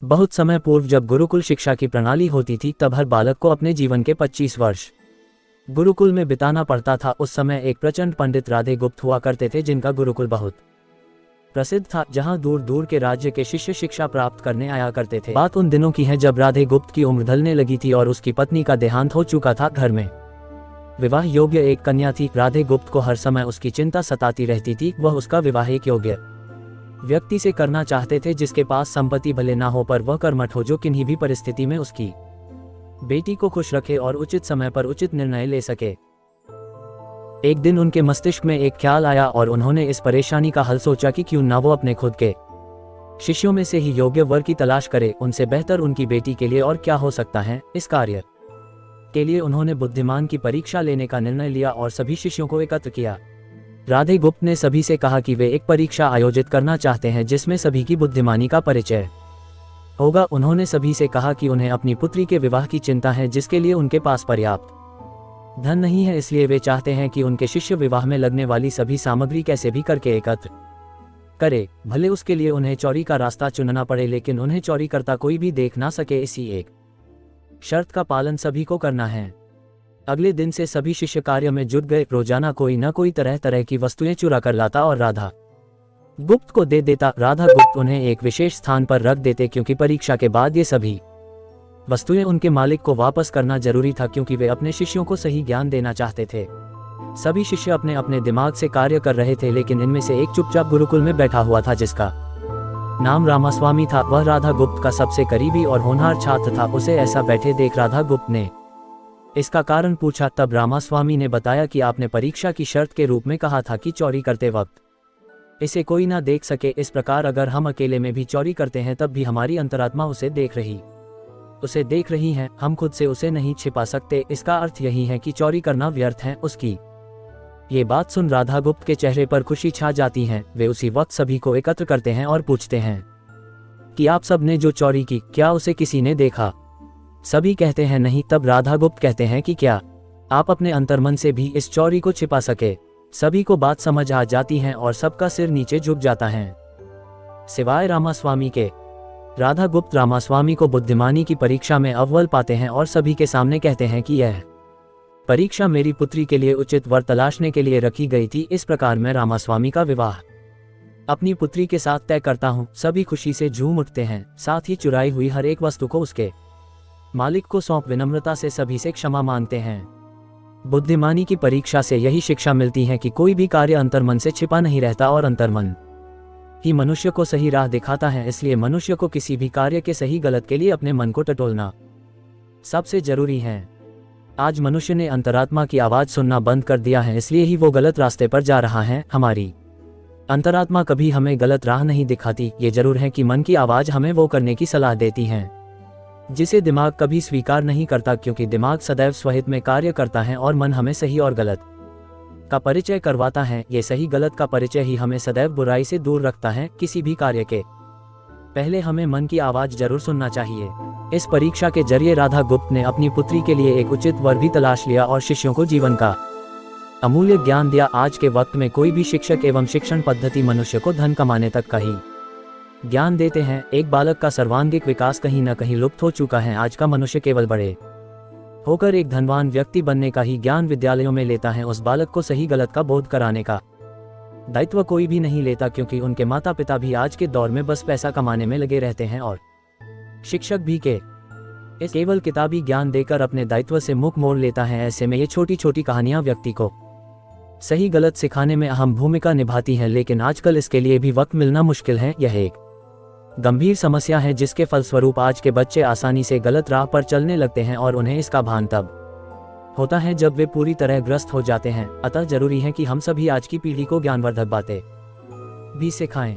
बहुत समय पूर्व जब गुरुकुल शिक्षा की प्रणाली होती थी तब हर बालक को अपने जीवन के 25 वर्ष गुरुकुल में बिताना पड़ता था। उस समय एक प्रचंड पंडित राधे गुप्त हुआ करते थे जिनका गुरुकुल बहुत प्रसिद्ध था, जहां दूर दूर के राज्य के शिष्य शिक्षा प्राप्त करने आया करते थे। बात उन दिनों की है जब राधे गुप्त की उम्र ढलने लगी थी और उसकी पत्नी का देहांत हो चुका था। घर में विवाह योग्य एक कन्या थी। राधे गुप्त को हर समय उसकी चिंता सताती रहती थी। वह उसका विवाह एक योग्य व्यक्ति से करना चाहते थे जिसके पास संपत्ति भले ना हो पर वह कर्मठ हो, जो किन्हीं भी परिस्थिति में उसकी बेटी को खुश रखे और उचित समय पर उचित निर्णय ले सके। एक दिन उनके मस्तिष्क में एक ख्याल आया और उन्होंने इस परेशानी का हल सोचा कि क्यों ना वो अपने खुद के शिष्यों में से ही योग्य वर की तलाश करे। उनसे बेहतर उनकी बेटी के लिए और क्या हो सकता है। इस कार्य के लिए उन्होंने बुद्धिमान की परीक्षा लेने का निर्णय लिया और सभी शिष्यों को एकत्र किया। राधे गुप्त ने सभी से कहा कि वे एक परीक्षा आयोजित करना चाहते हैं जिसमें सभी की बुद्धिमानी का परिचय होगा। उन्होंने सभी से कहा कि उन्हें अपनी पुत्री के विवाह की चिंता है जिसके लिए उनके पास पर्याप्त धन नहीं है, इसलिए वे चाहते हैं कि उनके शिष्य विवाह में लगने वाली सभी सामग्री कैसे भी करके एकत्र करे। भले उसके लिए उन्हें चोरी का रास्ता चुनना पड़े, लेकिन उन्हें चोरी करता कोई भी देख ना सके। इसी एक शर्त का पालन सभी को करना है। अगले दिन से सभी शिष्य कार्य में जुट गए। रोजाना कोई न कोई तरह तरह की वस्तुएं चुरा कर लाता और राधा गुप्त को दे देता। राधा गुप्त उन्हें एक विशेष स्थान पर रख देते क्योंकि परीक्षा के बाद ये सभी वस्तुएं उनके मालिक को वापस करना जरूरी था, क्योंकि वे अपने शिष्यों को सही ज्ञान देना चाहते थे। सभी शिष्य अपने अपने दिमाग से कार्य कर रहे थे, लेकिन इनमें से एक चुपचाप गुरुकुल में बैठा हुआ था जिसका नाम रामास्वामी था। वह राधा गुप्त का सबसे करीबी और होनहार छात्र था। उसे ऐसा बैठे देख राधा गुप्त ने इसका कारण पूछा। तब रामास्वामी ने बताया कि आपने परीक्षा की शर्त के रूप में कहा था कि चोरी करते वक्त इसे कोई ना देख सके। इस प्रकार अगर हम अकेले में भी चोरी करते हैं तब भी हमारी अंतरात्मा उसे देख रही है। हम खुद से उसे नहीं छिपा सकते। इसका अर्थ यही है कि चोरी करना व्यर्थ है। उसकी ये बात सुन राधा गुप्त के चेहरे पर खुशी छा जाती है। वे उसी वक्त सभी को एकत्र करते हैं और पूछते हैं कि आप सब ने जो चोरी की, क्या उसे किसी ने देखा? सभी कहते हैं नहीं। तब राधा गुप्त कहते हैं कि क्या आप अपने अंतर्मन से भी इस चोरी को छिपा सके? सभी को बात समझ आ जाती है और सबका सिर नीचे झुक जाता है, सिवाय रामास्वामी के। राधा गुप्त रामास्वामी को बुद्धिमानी की परीक्षा में अव्वल पाते हैं और सभी के सामने कहते हैं कि यह परीक्षा मेरी पुत्री के लिए उचित वर तलाशने के लिए रखी गई थी। इस प्रकार मैं रामास्वामी का विवाह अपनी पुत्री के साथ तय करता हूँ। सभी खुशी से झूम उठते हैं। साथ ही चुराई हुई हर एक वस्तु को उसके मालिक को सौंप विनम्रता से सभी से क्षमा मांगते हैं। बुद्धिमानी की परीक्षा से यही शिक्षा मिलती है कि कोई भी कार्य अंतर्मन से छिपा नहीं रहता और अंतर्मन ही मनुष्य को सही राह दिखाता है। इसलिए मनुष्य को किसी भी कार्य के सही गलत के लिए अपने मन को टटोलना सबसे जरूरी है। आज मनुष्य ने अंतरात्मा की आवाज सुनना बंद कर दिया है, इसलिए ही वो गलत रास्ते पर जा रहा है। हमारी अंतरात्मा कभी हमें गलत राह नहीं दिखाती। ये जरूर है कि मन की आवाज हमें वो करने की सलाह देती है जिसे दिमाग कभी स्वीकार नहीं करता, क्योंकि दिमाग सदैव स्वहित में कार्य करता है और मन हमें सही और गलत का परिचय करवाता है। ये सही गलत का परिचय ही हमें सदैव बुराई से दूर रखता है। किसी भी कार्य के पहले हमें मन की आवाज जरूर सुनना चाहिए। इस परीक्षा के जरिए राधा गुप्त ने अपनी पुत्री के लिए एक उचित वर भी तलाश लिया और शिष्यों को जीवन का अमूल्य ज्ञान दिया। आज के वक्त में कोई भी शिक्षक एवं शिक्षण पद्धति मनुष्य को धन कमाने तक का ही ज्ञान देते हैं। एक बालक का सर्वांगीण विकास कहीं न कहीं लुप्त हो चुका है। आज का मनुष्य केवल बड़े होकर एक धनवान व्यक्ति बनने का ही ज्ञान विद्यालयों में लेता है। उस बालक को सही गलत का बोध कराने का दायित्व कोई भी नहीं लेता, क्योंकि उनके माता पिता भी आज के दौर में बस पैसा कमाने में लगे रहते हैं और शिक्षक भी इस केवल किताबी ज्ञान देकर अपने दायित्व से मुख मोड़ लेता है। ऐसे में ये छोटी छोटी कहानियां व्यक्ति को सही गलत सिखाने में अहम भूमिका निभाती हैं, लेकिन आजकल इसके लिए भी वक्त मिलना मुश्किल है। यह एक गंभीर समस्या है जिसके फलस्वरूप आज के बच्चे आसानी से गलत राह पर चलने लगते हैं और उन्हें इसका भान तब होता है जब वे पूरी तरह ग्रस्त हो जाते हैं। अतः जरूरी है कि हम सभी आज की पीढ़ी को ज्ञानवर्धक बातें भी सिखाएं।